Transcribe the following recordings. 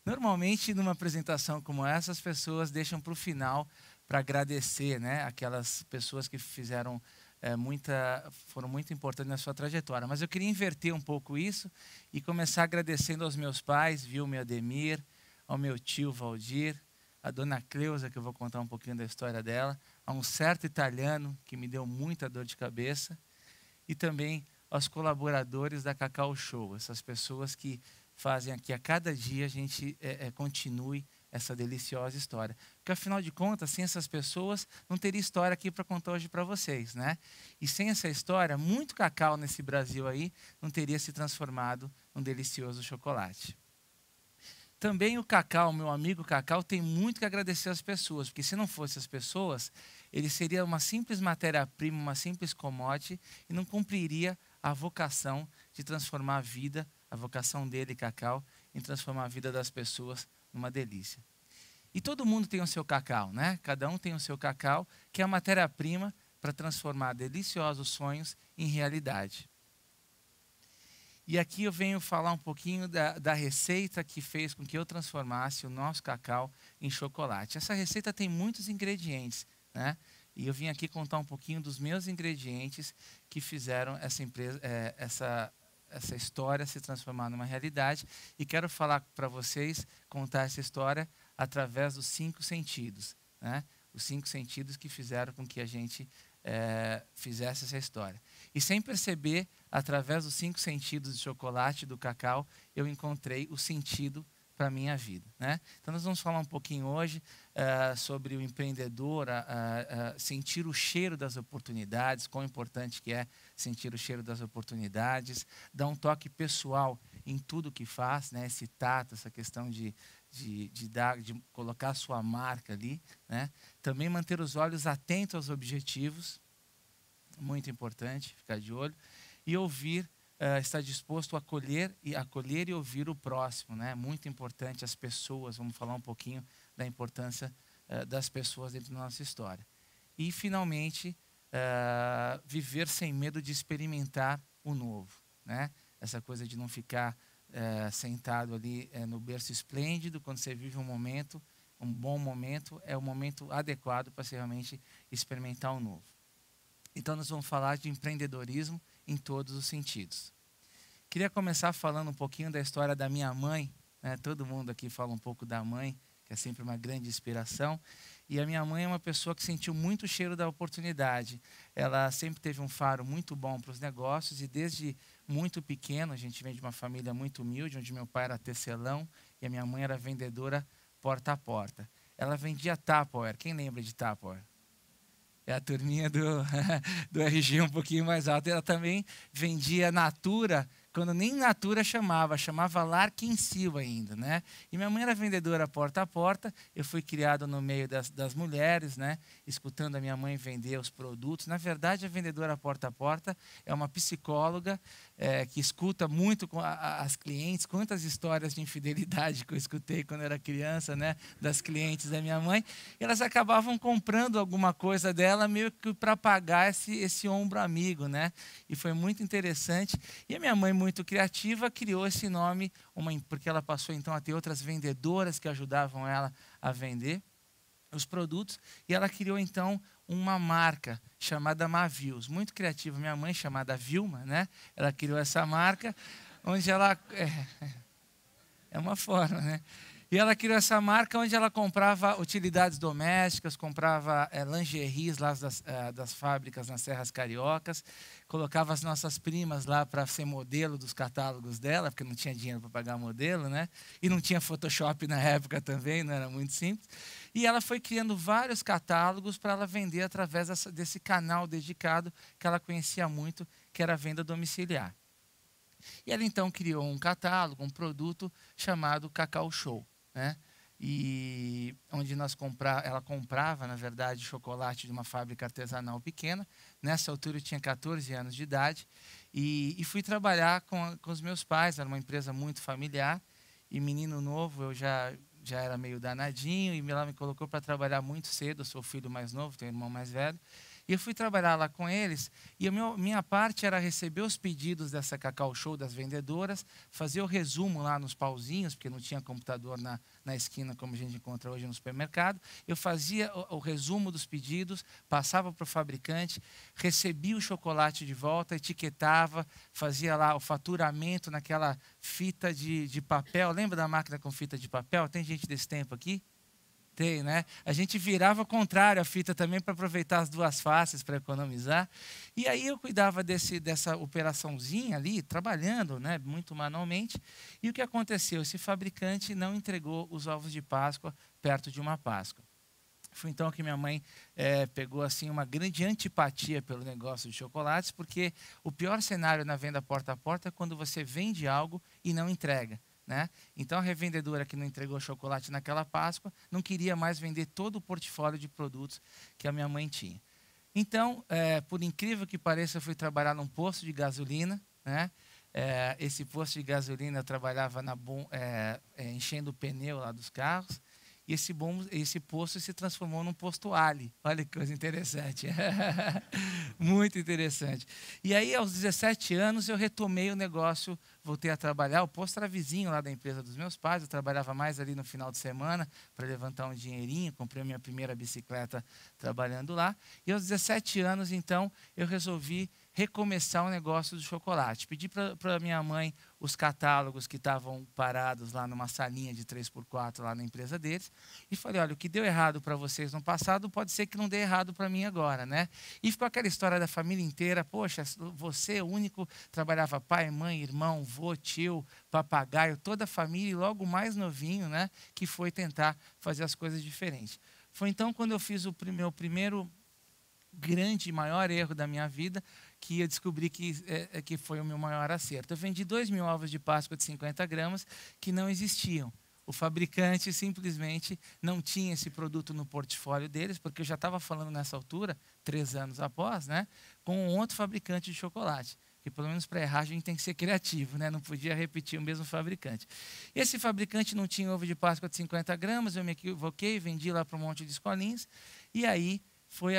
Normalmente, numa apresentação como essa, as pessoas deixam para o final para agradecer, né? Aquelas pessoas que fizeram foram muito importantes na sua trajetória. Mas eu queria inverter um pouco isso e começar agradecendo aos meus pais, Vilma e Ademir, ao meu tio Valdir, a dona Cleusa, que eu vou contar um pouquinho da história dela, a um certo italiano que me deu muita dor de cabeça, e também aos colaboradores da Cacau Show, essas pessoas que fazem aqui a cada dia a gente continue essa deliciosa história. Porque, afinal de contas, sem essas pessoas, não teria história aqui para contar hoje para vocês, né? E sem essa história, muito cacau nesse Brasil aí não teria se transformado num delicioso chocolate. Também o cacau, meu amigo cacau, tem muito que agradecer às pessoas, porque se não fosse as pessoas, ele seria uma simples matéria-prima, uma simples commodity, e não cumpriria a vocação de transformar a vida, a vocação dele, cacau, em transformar a vida das pessoas numa delícia. E todo mundo tem o seu cacau, né? Cada um tem o seu cacau, que é a matéria-prima para transformar deliciosos sonhos em realidade. E aqui eu venho falar um pouquinho da receita que fez com que eu transformasse o nosso cacau em chocolate. Essa receita tem muitos ingredientes, né? E eu vim aqui contar um pouquinho dos meus ingredientes que fizeram essa história se transformar numa realidade. E quero falar para vocês, contar essa história através dos 5 sentidos, né? Os 5 sentidos que fizeram com que a gente fizesse essa história. E sem perceber, através dos 5 sentidos do chocolate, do cacau, eu encontrei o sentido para a minha vida, né? Então nós vamos falar um pouquinho hoje sobre o empreendedor, sentir o cheiro das oportunidades, quão importante que é sentir o cheiro das oportunidades, dar um toque pessoal em tudo que faz, né? Esse tato, essa questão de colocar a sua marca ali, né? Também manter os olhos atentos aos objetivos, muito importante, ficar de olho, e ouvir, estar disposto a acolher e ouvir o próximo, né? Muito importante as pessoas, vamos falar um pouquinho da importância das pessoas dentro da nossa história. E, finalmente, viver sem medo de experimentar o novo, né? Essa coisa de não ficar sentado ali no berço esplêndido, quando você vive um momento, um bom momento, é o momento adequado para você realmente experimentar o novo. Então, nós vamos falar de empreendedorismo em todos os sentidos. Queria começar falando um pouquinho da história da minha mãe, né? Todo mundo aqui fala um pouco da mãe, que é sempre uma grande inspiração. E a minha mãe é uma pessoa que sentiu muito o cheiro da oportunidade. Ela sempre teve um faro muito bom para os negócios e desde muito pequeno, a gente vem de uma família muito humilde, onde meu pai era tecelão e a minha mãe era vendedora porta a porta. Ela vendia Tupperware. Quem lembra de Tupperware? É a turminha do RG um pouquinho mais alto. Ela também vendia Natura, quando nem Natura chamava Larquinsil ainda, né? E minha mãe era vendedora porta a porta. Eu fui criado no meio das mulheres, né? Escutando a minha mãe vender os produtos. Na verdade, a vendedora porta a porta é uma psicóloga que escuta muito com as clientes. Quantas histórias de infidelidade que eu escutei quando eu era criança, né? Das clientes da minha mãe. E elas acabavam comprando alguma coisa dela meio que para pagar esse ombro amigo, né? E foi muito interessante. E a minha mãe, muito criativa, criou esse nome, porque ela passou então a ter outras vendedoras que ajudavam ela a vender os produtos, e ela criou então uma marca chamada Mavios, muito criativa. Minha mãe, chamada Vilma, né? Ela criou essa marca, onde ela... É uma forma, né? E ela criou essa marca onde ela comprava utilidades domésticas, comprava lingeries lá das fábricas nas Serras Cariocas, colocava as nossas primas lá para ser modelo dos catálogos dela, porque não tinha dinheiro para pagar modelo, né? E não tinha Photoshop na época também, não era muito simples. E ela foi criando vários catálogos para ela vender através desse canal dedicado que ela conhecia muito, que era a venda domiciliar. E ela então criou um catálogo, um produto chamado Cacau Show, né? E onde ela comprava, na verdade, chocolate de uma fábrica artesanal pequena. Nessa altura eu tinha 14 anos de idade e fui trabalhar com os meus pais. Era uma empresa muito familiar e menino novo, eu já era meio danadinho e ela me colocou para trabalhar muito cedo. Eu sou o filho mais novo, tenho um irmão mais velho. E eu fui trabalhar lá com eles, e minha parte era receber os pedidos dessa Cacau Show das vendedoras, fazer o resumo lá nos pauzinhos, porque não tinha computador na esquina como a gente encontra hoje no supermercado. Eu fazia o resumo dos pedidos, passava para o fabricante, recebia o chocolate de volta, etiquetava, fazia lá o faturamento naquela fita de papel. Lembra da máquina com fita de papel? Tem gente desse tempo aqui? Tem, né? A gente virava ao contrário a fita também para aproveitar as duas faces para economizar. E aí eu cuidava dessa operaçãozinha ali, trabalhando, né, muito manualmente. E o que aconteceu? Esse fabricante não entregou os ovos de Páscoa perto de uma Páscoa. Foi então que minha mãe pegou assim uma grande antipatia pelo negócio de chocolates, porque o pior cenário na venda porta a porta é quando você vende algo e não entrega. Né? Então a revendedora que não entregou chocolate naquela Páscoa não queria mais vender todo o portfólio de produtos que a minha mãe tinha. Então, por incrível que pareça, eu fui trabalhar num posto de gasolina. Né? Esse posto de gasolina eu trabalhava enchendo o pneu lá dos carros. E esse posto se transformou num posto Ali. Olha que coisa interessante. Muito interessante. E aí, aos 17 anos, eu retomei o negócio, voltei a trabalhar. O posto era vizinho lá da empresa dos meus pais. Eu trabalhava mais ali no final de semana para levantar um dinheirinho. Comprei a minha primeira bicicleta trabalhando lá. E aos 17 anos, então, eu resolvi recomeçar o negócio do chocolate. Pedi para minha mãe os catálogos que estavam parados lá numa salinha de 3x4 lá na empresa deles. E falei, olha, o que deu errado para vocês no passado pode ser que não dê errado para mim agora, né? E ficou aquela história da família inteira. Poxa, você único, trabalhava pai, mãe, irmão, vô, tio, papagaio, toda a família, e logo mais novinho, né, que foi tentar fazer as coisas diferentes. Foi então quando eu fiz o meu primeiro grande, maior erro da minha vida, que eu descobri que foi o meu maior acerto. Eu vendi 2.000 ovos de Páscoa de 50 gramas que não existiam. O fabricante simplesmente não tinha esse produto no portfólio deles, porque eu já estava falando nessa altura, 3 anos após, né, com um outro fabricante de chocolate. Que pelo menos para errar a gente tem que ser criativo, né? Não podia repetir o mesmo fabricante. Esse fabricante não tinha ovo de Páscoa de 50 gramas, eu me equivoquei, vendi lá para um monte de escolinhas, e aí foi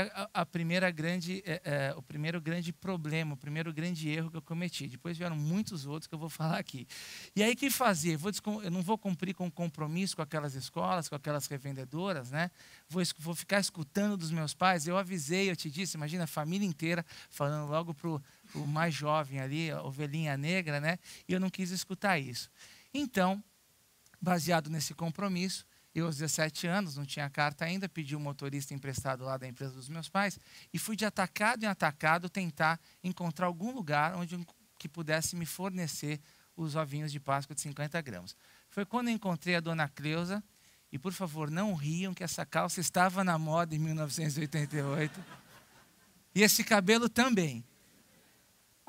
o primeiro grande problema, o primeiro grande erro que eu cometi. Depois vieram muitos outros que eu vou falar aqui. E aí, o que fazer? Eu não vou cumprir com o compromisso com aquelas escolas, com aquelas revendedoras, né? Vou ficar escutando dos meus pais. Eu avisei, eu te disse, imagina a família inteira falando logo para o mais jovem ali, a ovelhinha negra, né? E eu não quis escutar isso. Então, baseado nesse compromisso, eu, aos 17 anos, não tinha carta ainda, pedi um motorista emprestado lá da empresa dos meus pais e fui de atacado em atacado tentar encontrar algum lugar que pudesse me fornecer os ovinhos de Páscoa de 50 gramas. Foi quando eu encontrei a dona Cleusa, e por favor, não riam que essa calça estava na moda em 1988, e esse cabelo também.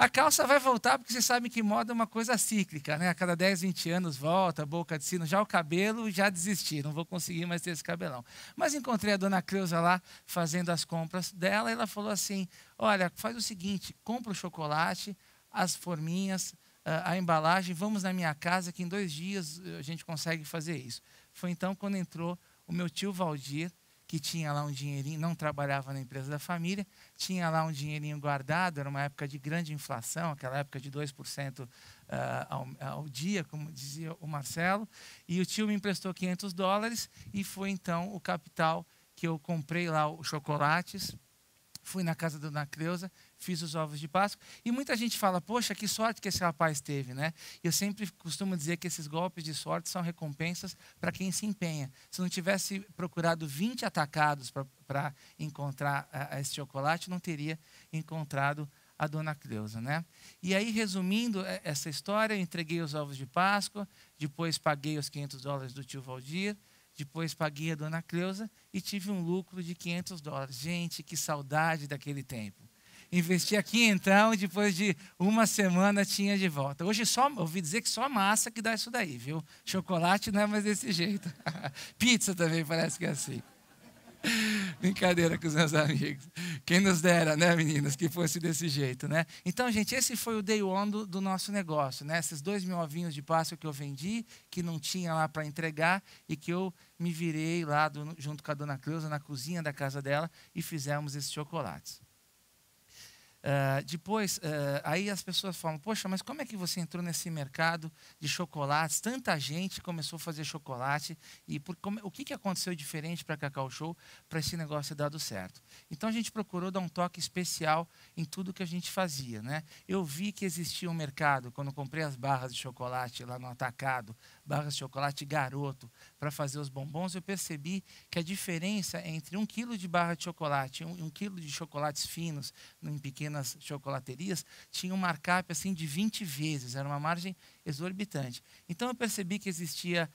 A calça vai voltar, porque vocês sabem que moda é uma coisa cíclica, né? A cada 10, 20 anos volta, boca de sino. Já o cabelo, já desisti, não vou conseguir mais ter esse cabelão. Mas encontrei a dona Cleusa lá, fazendo as compras dela, e ela falou assim, olha, faz o seguinte, compra o chocolate, as forminhas, a embalagem, vamos na minha casa, que em 2 dias a gente consegue fazer isso. Foi então quando entrou o meu tio Valdir, que tinha lá um dinheirinho, não trabalhava na empresa da família, tinha lá um dinheirinho guardado, era uma época de grande inflação, aquela época de 2% ao dia, como dizia o Marcelo, e o tio me emprestou $500 e foi então o capital que eu comprei lá os chocolates, fui na casa da dona Cleusa, fiz os ovos de Páscoa, e muita gente fala, poxa, que sorte que esse rapaz teve, né? Eu sempre costumo dizer que esses golpes de sorte são recompensas para quem se empenha. Se não tivesse procurado 20 atacados para encontrar esse chocolate, não teria encontrado a dona Cleusa, né? E aí, resumindo essa história, eu entreguei os ovos de Páscoa, depois paguei os $500 do tio Valdir, depois paguei a dona Cleusa e tive um lucro de $500. Gente, que saudade daquele tempo. Investia quinhentão e depois de uma semana tinha de volta. Hoje ouvi dizer que só massa que dá isso daí, viu? Chocolate não é mais desse jeito. Pizza também parece que é assim. Brincadeira com os meus amigos. Quem nos dera, né, meninas, que fosse desse jeito, né? Então, gente, esse foi o day one do nosso negócio, né? Esses 2.000 ovinhos de Páscoa que eu vendi, que não tinha lá para entregar e que eu me virei lá junto com a dona Cleusa na cozinha da casa dela e fizemos esses chocolates. Depois, aí as pessoas falam, poxa, mas como é que você entrou nesse mercado de chocolates? Tanta gente começou a fazer chocolate. E o que aconteceu diferente para a Cacau Show para esse negócio ter dado certo? Então, a gente procurou dar um toque especial em tudo que a gente fazia, né? Eu vi que existia um mercado, quando eu comprei as barras de chocolate lá no atacado, barras de chocolate Garoto, para fazer os bombons, eu percebi que a diferença entre 1 quilo de barra de chocolate e 1 quilo de chocolates finos em pequenas chocolaterias tinha um markup assim de 20 vezes, era uma margem exorbitante. Então eu percebi que existia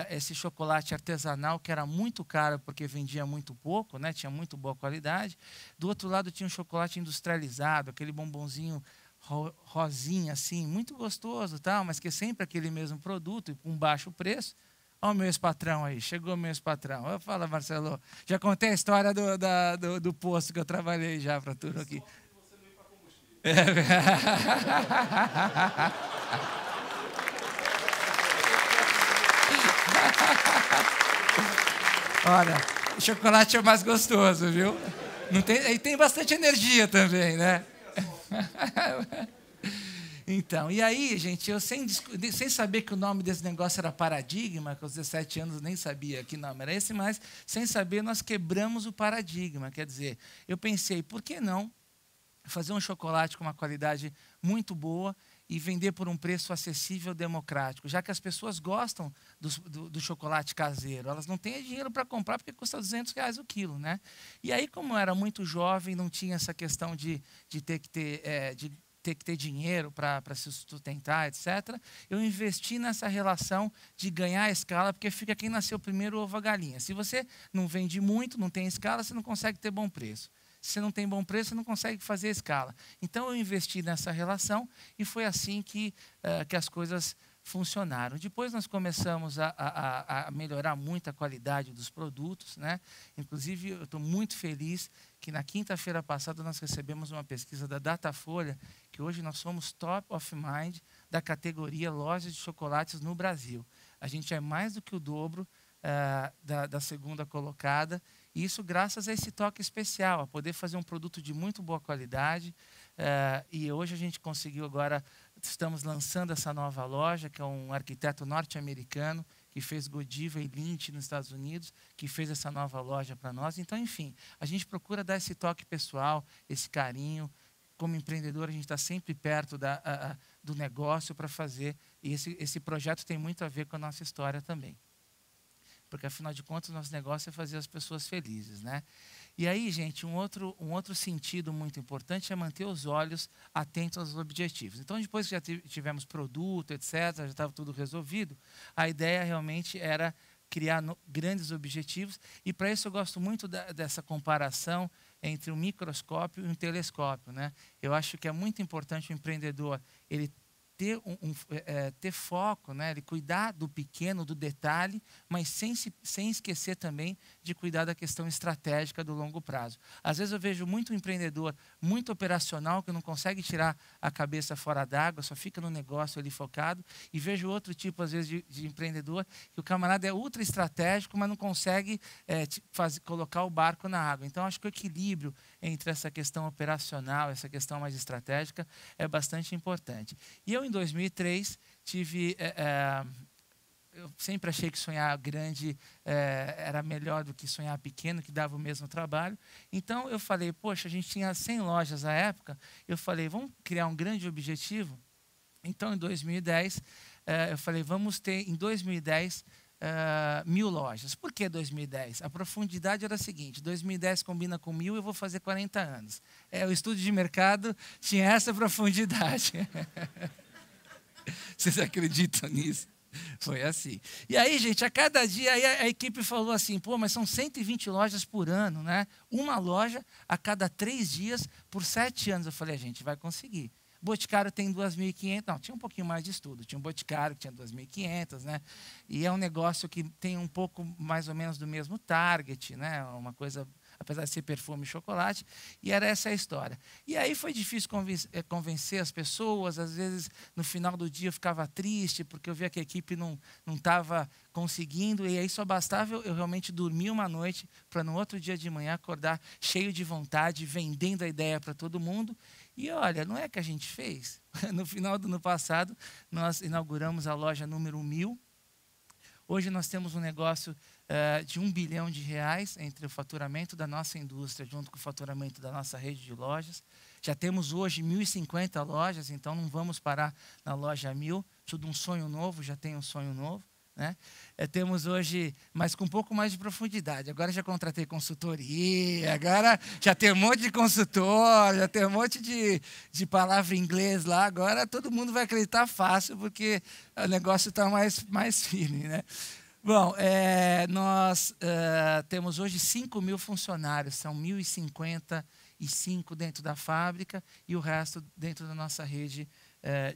esse chocolate artesanal que era muito caro porque vendia muito pouco, né? Tinha muito boa qualidade. Do outro lado tinha um chocolate industrializado, aquele bombonzinho rosinha assim, muito gostoso, tal, mas que é sempre aquele mesmo produto e com baixo preço. Olha o meu ex-patrão aí, chegou o meu ex-patrão. Eu falo, Marcelo, já contei a história do posto que eu trabalhei já para tudo aqui. Olha, o chocolate é o mais gostoso, viu? Não tem, e tem bastante energia também, né? Então, e aí, gente, eu sem saber que o nome desse negócio era Paradigma, que aos 17 anos nem sabia que nome era esse, mas sem saber nós quebramos o paradigma. Quer dizer, eu pensei, por que não fazer um chocolate com uma qualidade muito boa e vender por um preço acessível, democrático, já que as pessoas gostam do chocolate caseiro, elas não têm dinheiro para comprar porque custa R$200 o quilo, né? E aí, como eu era muito jovem, não tinha essa questão de ter que ter dinheiro para se sustentar, etc., eu investi nessa relação de ganhar a escala, porque fica quem nasceu primeiro, ovo a galinha. Se você não vende muito, não tem escala, você não consegue ter bom preço. Se você não tem bom preço, você não consegue fazer escala. Então, eu investi nessa relação e foi assim que as coisas funcionaram. Depois, nós começamos a melhorar muito a qualidade dos produtos, né? Inclusive, eu estou muito feliz que na quinta-feira passada nós recebemos uma pesquisa da Datafolha, que hoje nós somos top of mind da categoria lojas de chocolates no Brasil. A gente é mais do que o dobro da segunda colocada, e isso graças a esse toque especial, a poder fazer um produto de muito boa qualidade. E hoje a gente conseguiu agora, estamos lançando essa nova loja, que é um arquiteto norte-americano, que fez Godiva e Lynch nos Estados Unidos, que fez essa nova loja para nós. Então, enfim, a gente procura dar esse toque pessoal, esse carinho. Como empreendedor, a gente está sempre perto do negócio para fazer. E esse projeto tem muito a ver com a nossa história também. Porque, afinal de contas, o nosso negócio é fazer as pessoas felizes, né? E aí, gente, um outro sentido muito importante é manter os olhos atentos aos objetivos. Então, depois que já tivemos produto, etc., já estava tudo resolvido, a ideia realmente era criar grandes objetivos. E, para isso, eu gosto muito dessa comparação entre um microscópio e um telescópio, né? Eu acho que é muito importante o empreendedor ele ter foco, né? Ele cuidar do pequeno, do detalhe, mas sem esquecer também de cuidar da questão estratégica do longo prazo. Às vezes eu vejo muito empreendedor, muito operacional, que não consegue tirar a cabeça fora d'água, só fica no negócio ali focado, e vejo outro tipo, às vezes, de empreendedor, que o camarada é ultra estratégico, mas não consegue colocar o barco na água. Então, acho que o equilíbrio entre essa questão operacional, essa questão mais estratégica, é bastante importante. E eu, em 2003, eu sempre achei que sonhar grande era melhor do que sonhar pequeno, que dava o mesmo trabalho. Então, eu falei, poxa, a gente tinha 100 lojas à época, eu falei, vamos criar um grande objetivo? Então, em 2010, eu falei, vamos ter, em 2010, 1.000 lojas. Por que 2010? A profundidade era a seguinte, 2010 combina com 1.000, eu vou fazer 40 anos. O estudo de mercado tinha essa profundidade. Vocês acreditam nisso? Foi assim. E aí, gente, a cada dia a equipe falou assim, pô, mas são 120 lojas por ano, né? Uma loja a cada 3 dias por 7 anos. Eu falei, a gente vai conseguir. Boticário tem 2.500, não, tinha um pouquinho mais de estudo. Tinha um Boticário que tinha 2.500, né? E é um negócio que tem um pouco mais ou menos do mesmo target, né? Uma coisa, apesar de ser perfume e chocolate, e era essa a história. E aí foi difícil convencer as pessoas, às vezes no final do dia eu ficava triste, porque eu via que a equipe não estava conseguindo, e aí só bastava eu realmente dormir uma noite para no outro dia de manhã acordar cheio de vontade, vendendo a ideia para todo mundo. E olha, não é que a gente fez. No final do ano passado, nós inauguramos a loja número 1000. Hoje nós temos um negócio de R$ 1 bilhão entre o faturamento da nossa indústria junto com o faturamento da nossa rede de lojas. Já temos hoje 1.050 lojas, então não vamos parar na loja 1000. Tudo um sonho novo, já tem um sonho novo. Né? Temos hoje, mas com um pouco mais de profundidade. Agora já contratei consultoria, agora já tem um monte de consultor, já tem um monte de palavra em inglês lá. Agora todo mundo vai acreditar fácil, porque o negócio está mais firme. Né? Bom, nós temos hoje 5.000 funcionários, são 1.055 dentro da fábrica e o resto dentro da nossa rede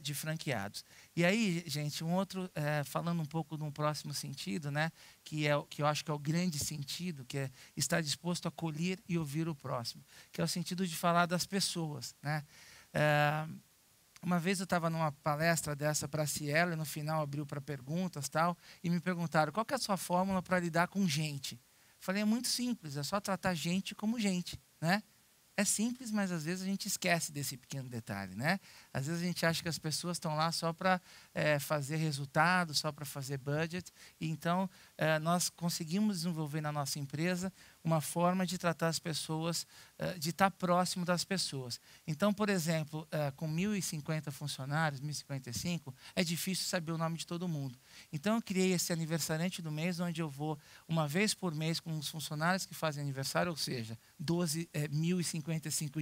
de franqueados. E aí, gente, falando um pouco de um próximo sentido, né, que eu acho que é o grande sentido, que é estar disposto a acolher e ouvir o próximo, que é o sentido de falar das pessoas. Né? Uma vez eu estava numa palestra dessa para a Cielo, e no final abriu para perguntas tal, e me perguntaram qual que é a sua fórmula para lidar com gente. Falei, é muito simples, é só tratar gente como gente, né? É simples, mas às vezes a gente esquece desse pequeno detalhe, né? Às vezes a gente acha que as pessoas estão lá só para fazer resultado, só para fazer budget. E então, nós conseguimos desenvolver na nossa empresa uma forma de tratar as pessoas, de estar próximo das pessoas. Então, por exemplo, com 1.050 funcionários, 1.055, é difícil saber o nome de todo mundo. Então, eu criei esse aniversariante do mês, onde eu vou uma vez por mês com os funcionários que fazem aniversário, ou seja, 1.055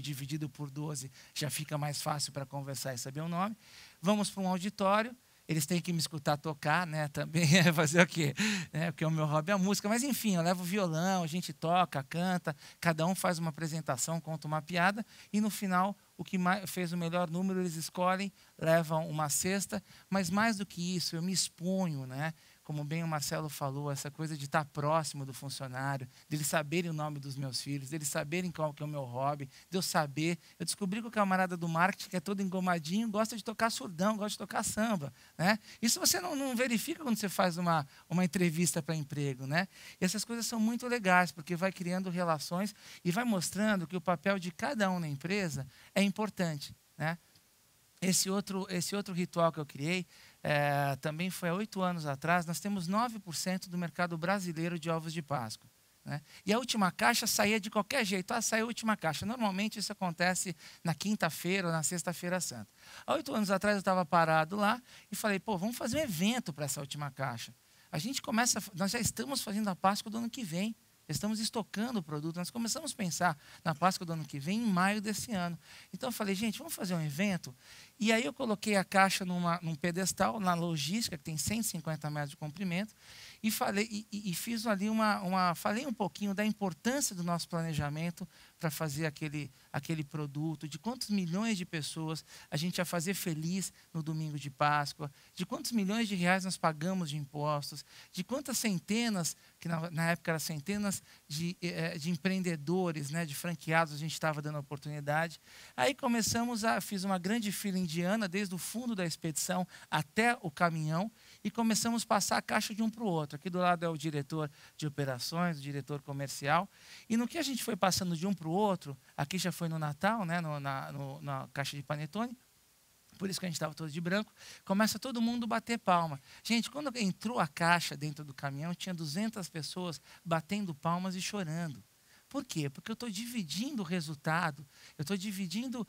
dividido por 12 já fica mais fácil para conversar e saber o nome. Vamos para um auditório. Eles têm que me escutar tocar, né? Também fazer o quê? Porque o meu hobby é a música. Mas, enfim, eu levo o violão, a gente toca, canta, cada um faz uma apresentação, conta uma piada, e no final, o que fez o melhor número, eles escolhem, levam uma cesta. Mas, mais do que isso, eu me exponho, né? Como bem o Marcelo falou, essa coisa de estar próximo do funcionário, de eles saberem o nome dos meus filhos, de eles saberem qual que é o meu hobby, de eu saber. Eu descobri que o camarada do marketing, que é todo engomadinho, gosta de tocar surdão, gosta de tocar samba. Né? Isso você não verifica quando você faz uma entrevista para emprego. Né? E essas coisas são muito legais, porque vai criando relações e vai mostrando que o papel de cada um na empresa é importante. Né? Esse outro ritual que eu criei também foi há 8 anos atrás. Nós temos 9% do mercado brasileiro de ovos de Páscoa. Né? E a última caixa saía de qualquer jeito. Saiu a última caixa. Normalmente isso acontece na quinta-feira ou na sexta-feira santa. Há 8 anos atrás eu estava parado lá e falei, vamos fazer um evento para essa última caixa. Nós já estamos fazendo a Páscoa do ano que vem. Estamos estocando o produto. Nós começamos a pensar na Páscoa do ano que vem, em maio desse ano. Então eu falei, gente, vamos fazer um evento? E aí eu coloquei a caixa num pedestal, na logística, que tem 150 metros de comprimento, e falei, e fiz ali falei um pouquinho da importância do nosso planejamento para fazer aquele produto, de quantos milhões de pessoas a gente ia fazer feliz no domingo de Páscoa, de quantos milhões de reais nós pagamos de impostos, de quantas centenas, que na época eram centenas de empreendedores, né, de franqueados, a gente estava dando oportunidade. Aí fiz uma grande fila indiana, desde o fundo da expedição até o caminhão, e começamos a passar a caixa de um para o outro. Aqui do lado é o diretor de operações, o diretor comercial. E no que a gente foi passando de um para o outro, aqui já foi no Natal, né, na caixa de panetone, por isso que a gente estava todo de branco, começa todo mundo a bater palma. Gente, quando entrou a caixa dentro do caminhão, tinha 200 pessoas batendo palmas e chorando. Por quê? Porque eu estou dividindo o resultado, eu estou dividindo,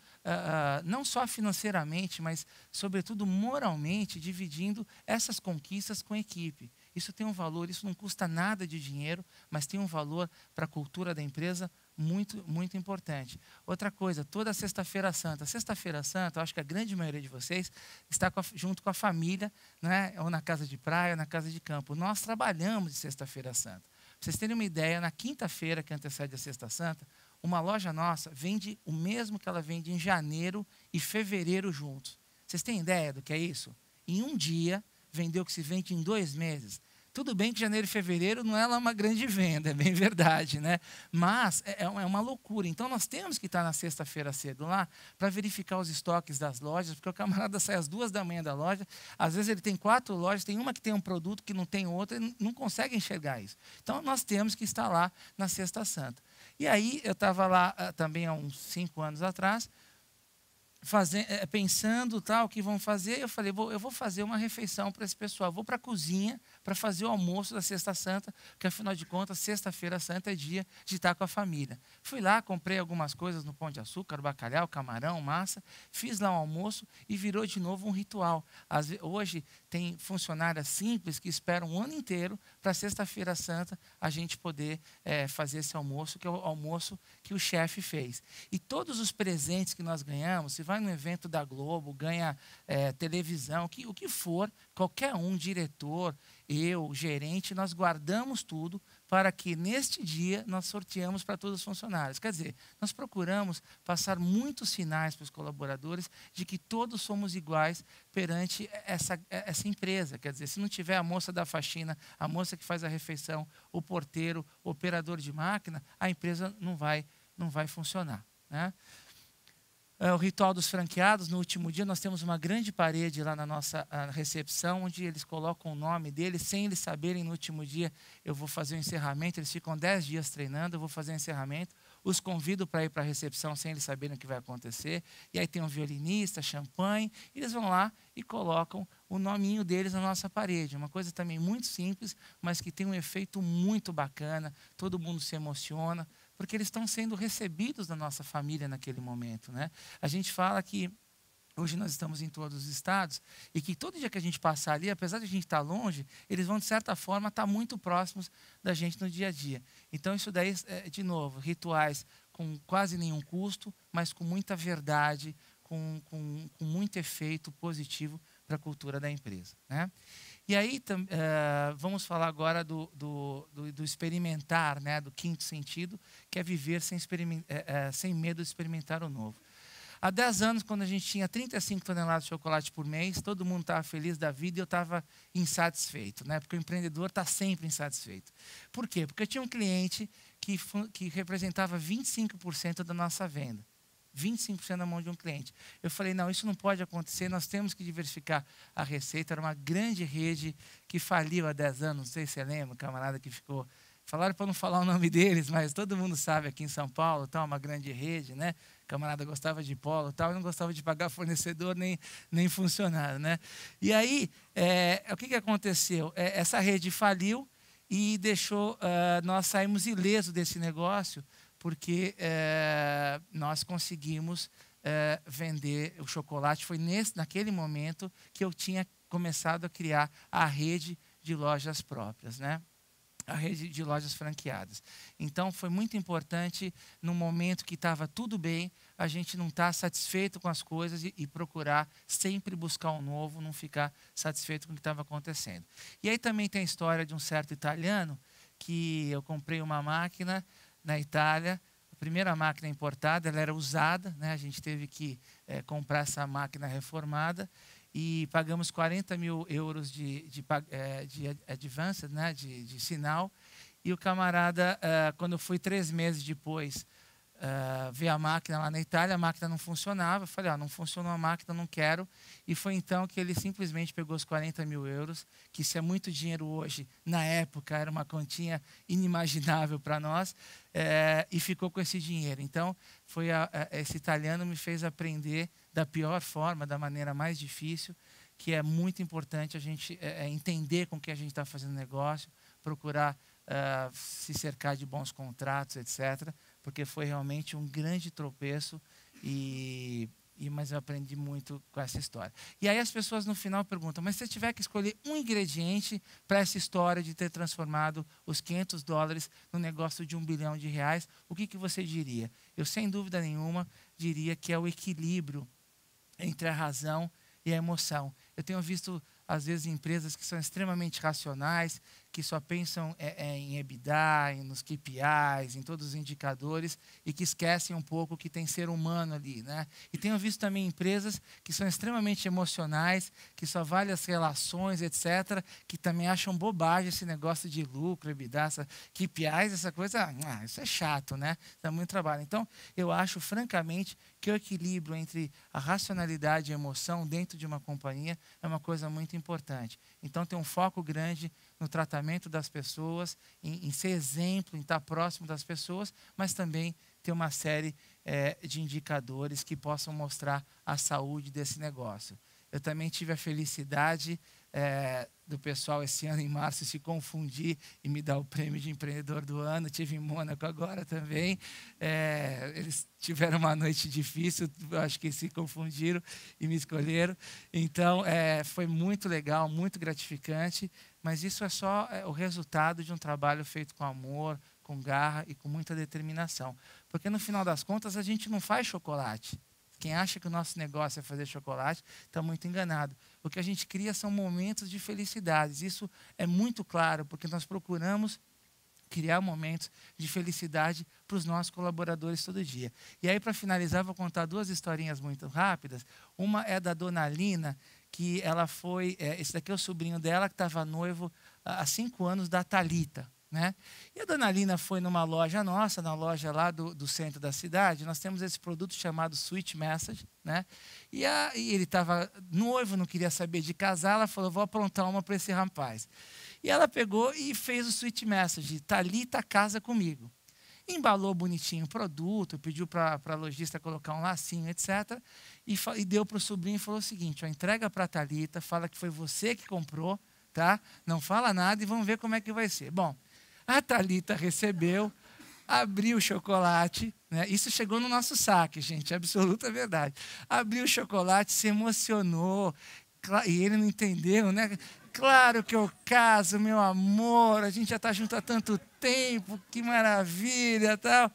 não só financeiramente, mas, sobretudo, moralmente, dividindo essas conquistas com a equipe. Isso tem um valor, isso não custa nada de dinheiro, mas tem um valor para a cultura da empresa muito, muito importante. Outra coisa, toda Sexta-feira Santa. Sexta-feira Santa, eu acho que a grande maioria de vocês está junto com a família, né? Ou na casa de praia, ou na casa de campo. Nós trabalhamos de Sexta-feira Santa. Para vocês terem uma ideia, na quinta-feira que antecede a Sexta Santa, uma loja nossa vende o mesmo que ela vende em janeiro e fevereiro juntos. Vocês têm ideia do que é isso? Em um dia, vendeu o que se vende em 2 meses. Tudo bem que janeiro e fevereiro não é lá uma grande venda, é bem verdade, né? Mas é uma loucura. Então, nós temos que estar na sexta-feira cedo lá para verificar os estoques das lojas, porque o camarada sai às 2 da manhã da loja, às vezes ele tem 4 lojas, tem uma que tem um produto que não tem outra, e não consegue enxergar isso. Então, nós temos que estar lá na Sexta Santa. E aí, eu estava lá também há uns 5 anos atrás, pensando tal, o que vão fazer, eu falei, eu vou fazer uma refeição para esse pessoal, vou para a cozinha para fazer o almoço da Sexta Santa, porque afinal de contas, Sexta-feira Santa é dia de estar com a família. Fui lá, comprei algumas coisas no Pão de Açúcar, bacalhau, camarão, massa, fiz lá um almoço e virou de novo um ritual. Hoje tem funcionárias simples que esperam um ano inteiro para Sexta-feira Santa a gente poder fazer esse almoço, que é o almoço que o chefe fez. E todos os presentes que nós ganhamos, se vai no evento da Globo, ganha televisão, o que for, qualquer um, diretor, eu, gerente, nós guardamos tudo para que neste dia nós sorteamos para todos os funcionários. Quer dizer, nós procuramos passar muitos sinais para os colaboradores de que todos somos iguais perante essa empresa. Quer dizer, se não tiver a moça da faxina, a moça que faz a refeição, o porteiro, o operador de máquina, a empresa não vai funcionar, né? O ritual dos franqueados, no último dia, nós temos uma grande parede lá na nossa recepção, onde eles colocam o nome deles, sem eles saberem. No último dia, eu vou fazer o encerramento, eles ficam 10 dias treinando, eu vou fazer o encerramento, os convido para ir para a recepção sem eles saberem o que vai acontecer, e aí tem um violinista, champanhe, e eles vão lá e colocam o nominho deles na nossa parede, uma coisa também muito simples, mas que tem um efeito muito bacana, todo mundo se emociona, porque eles estão sendo recebidos da nossa família naquele momento, né? A gente fala que hoje nós estamos em todos os estados e que todo dia que a gente passar ali, apesar de a gente estar longe, eles vão, de certa forma, estar muito próximos da gente no dia a dia. Então, isso daí, de novo, rituais com quase nenhum custo, mas com muita verdade, com muito efeito positivo para a cultura da empresa, né? E aí, vamos falar agora do experimentar, né, do quinto sentido, que é viver sem medo de experimentar o novo. Há 10 anos, quando a gente tinha 35 toneladas de chocolate por mês, todo mundo estava feliz da vida e eu estava insatisfeito, né? Porque o empreendedor está sempre insatisfeito. Por quê? Porque eu tinha um cliente que representava 25% da nossa venda. 25% na mão de um cliente. Eu falei, não, isso não pode acontecer, nós temos que diversificar a receita. Era uma grande rede que faliu há 10 anos, não sei se você lembra, camarada que ficou... Falaram para não falar o nome deles, mas todo mundo sabe aqui em São Paulo, tal, uma grande rede, né? O camarada gostava de polo, tal, e não gostava de pagar fornecedor nem funcionário, né? E aí, o que aconteceu? Essa rede faliu e deixou... nós saímos ilesos desse negócio, porque nós conseguimos vender o chocolate. Foi naquele momento que eu tinha começado a criar a rede de lojas próprias, né? A rede de lojas franqueadas. Então, foi muito importante, no momento que estava tudo bem, a gente não estar satisfeito com as coisas e procurar sempre buscar um novo, não ficar satisfeito com o que estava acontecendo. E aí também tem a história de um certo italiano, que eu comprei uma máquina na Itália, a primeira máquina importada, ela era usada, né? A gente teve que comprar essa máquina reformada e pagamos 40 mil euros de advance, né? de sinal. E o camarada, quando eu fui 3 meses depois ver a máquina lá na Itália, a máquina não funcionava. Eu falei, não funcionou a máquina, não quero. E foi então que ele simplesmente pegou os 40 mil euros, que isso é muito dinheiro hoje, na época era uma quantia inimaginável para nós, e ficou com esse dinheiro. Então, esse italiano me fez aprender da pior forma, da maneira mais difícil, que é muito importante a gente entender com que a gente está fazendo negócio, procurar se cercar de bons contratos, etc., porque foi realmente um grande tropeço, mas eu aprendi muito com essa história. E aí as pessoas no final perguntam, mas se você tiver que escolher um ingrediente para essa história de ter transformado os $500 no negócio de R$1 bilhão, o que você diria? Eu, sem dúvida nenhuma, diria que é o equilíbrio entre a razão e a emoção. Eu tenho visto, às vezes, empresas que são extremamente racionais, que só pensam em EBITDA, nos KPIs, em todos os indicadores, e que esquecem um pouco que tem ser humano ali, né? E tenho visto também empresas que são extremamente emocionais, que só valem as relações, etc., que também acham bobagem esse negócio de lucro, EBITDA, KPIs, essa coisa, isso é chato, né? Dá muito trabalho. Então, eu acho, francamente, que o equilíbrio entre a racionalidade e a emoção dentro de uma companhia é uma coisa muito importante. Então, tem um foco grande no tratamento das pessoas, em ser exemplo, em estar próximo das pessoas, mas também ter uma série de indicadores que possam mostrar a saúde desse negócio. Eu também tive a felicidade do pessoal esse ano, em março, se confundir e me dar o prêmio de empreendedor do ano. Tive em Mônaco agora também. Eles tiveram uma noite difícil, acho que se confundiram e me escolheram. Então, foi muito legal, muito gratificante, mas isso é só o resultado de um trabalho feito com amor, com garra e com muita determinação. Porque, no final das contas, a gente não faz chocolate. Quem acha que o nosso negócio é fazer chocolate está muito enganado. O que a gente cria são momentos de felicidades. Isso é muito claro, porque nós procuramos criar momentos de felicidade para os nossos colaboradores todo dia. E aí, para finalizar, vou contar duas historinhas muito rápidas. Uma é da dona Lina, que ela foi... esse daqui é o sobrinho dela, que estava noivo há 5 anos, da Thalita. Né? E a dona Lina foi numa loja nossa, na loja lá do centro da cidade. Nós temos esse produto chamado Sweet Message, né? E ele estava noivo, não queria saber de casar. Ela falou: vou aprontar uma para esse rapaz. E ela pegou e fez o Sweet Message: Thalita, casa comigo. Embalou bonitinho o produto, pediu para a lojista colocar um lacinho, etc. E deu para o sobrinho e falou o seguinte: ó, entrega para a Thalita, fala que foi você que comprou, tá? Não fala nada e vamos ver como é que vai ser. Bom, a Thalita recebeu, abriu o chocolate, né? Isso chegou no nosso saque, gente, é absoluta verdade. Abriu o chocolate, se emocionou, e ele não entendeu, né? Claro que eu caso, meu amor, a gente já está junto há tanto tempo, que maravilha, tal.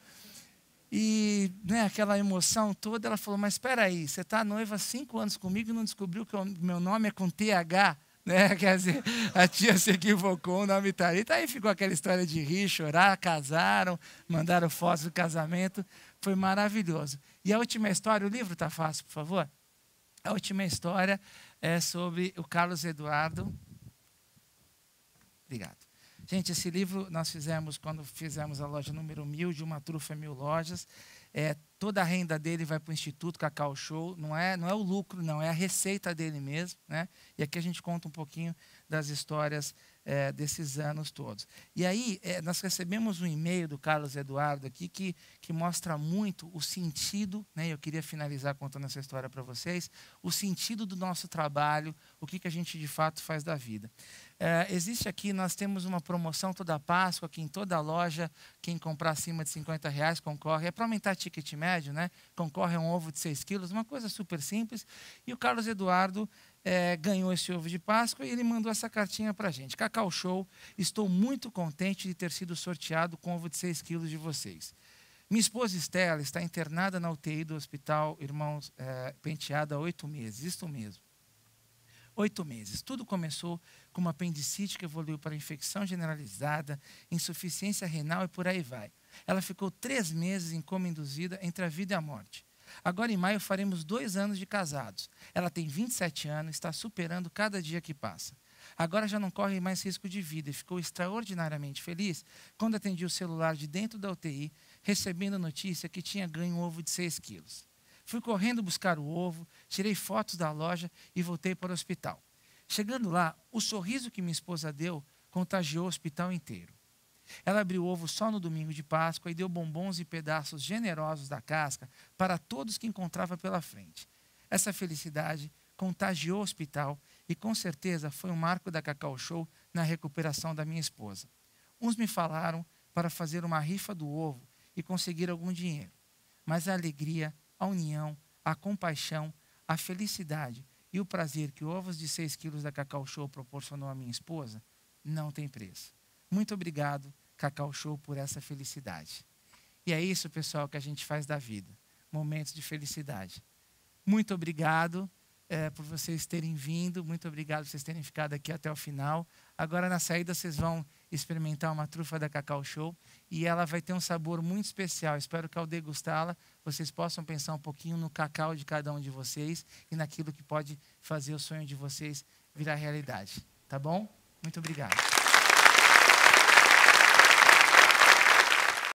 E né, aquela emoção toda, ela falou: mas espera aí, você está noiva há 5 anos comigo e não descobriu que o meu nome é com TH? Né? Quer dizer, a tia se equivocou, o nome Thalita. Aí ficou aquela história de rir, chorar, casaram, mandaram fotos do casamento. Foi maravilhoso. E a última história, o livro está fácil, por favor? A última história é sobre o Carlos Eduardo. Obrigado. Gente, esse livro nós fizemos quando fizemos a loja número 1000 de Uma Trufa 1000 Lojas. Toda a renda dele vai para o Instituto Cacau Show. Não é o lucro, não, é a receita dele mesmo, né? E aqui a gente conta um pouquinho das histórias desses anos todos. E aí, nós recebemos um e-mail do Carlos Eduardo aqui que mostra muito o sentido, né? Eu queria finalizar contando essa história para vocês, o sentido do nosso trabalho, o que a gente de fato faz da vida. Existe aqui, nós temos uma promoção toda Páscoa, aqui em toda a loja, quem comprar acima de R$50 concorre, é para aumentar ticket médio, né? Concorre a um ovo de 6 quilos, uma coisa super simples. E o Carlos Eduardo ganhou esse ovo de Páscoa e ele mandou essa cartinha para a gente. Cacau Show, estou muito contente de ter sido sorteado com ovo de 6 quilos de vocês. Minha esposa Estela está internada na UTI do Hospital Irmãos Penteado há 8 meses, isto mesmo. 8 meses. Tudo começou com uma apendicite que evoluiu para infecção generalizada, insuficiência renal e por aí vai. Ela ficou 3 meses em coma induzida entre a vida e a morte. Agora, em maio, faremos 2 anos de casados. Ela tem 27 anos, está superando cada dia que passa. Agora já não corre mais risco de vida e ficou extraordinariamente feliz quando atendi o celular de dentro da UTI, recebendo a notícia que tinha ganho um ovo de 6 quilos. Fui correndo buscar o ovo, tirei fotos da loja e voltei para o hospital. Chegando lá, o sorriso que minha esposa deu contagiou o hospital inteiro. Ela abriu o ovo só no domingo de Páscoa e deu bombons e pedaços generosos da casca para todos que encontrava pela frente. Essa felicidade contagiou o hospital e com certeza foi um marco da Cacau Show na recuperação da minha esposa. Uns me falaram para fazer uma rifa do ovo e conseguir algum dinheiro, mas a alegria, a união, a compaixão, a felicidade e o prazer que ovos de 6 quilos da Cacau Show proporcionou à minha esposa não tem preço. Muito obrigado, Cacau Show, por essa felicidade. E é isso, pessoal, que a gente faz da vida. Momentos de felicidade. Muito obrigado por vocês terem vindo. Muito obrigado por vocês terem ficado aqui até o final. Agora, na saída, vocês vão experimentar uma trufa da Cacau Show. E ela vai ter um sabor muito especial. Espero que ao degustá-la, vocês possam pensar um pouquinho no cacau de cada um de vocês e naquilo que pode fazer o sonho de vocês virar realidade. Tá bom? Muito obrigado.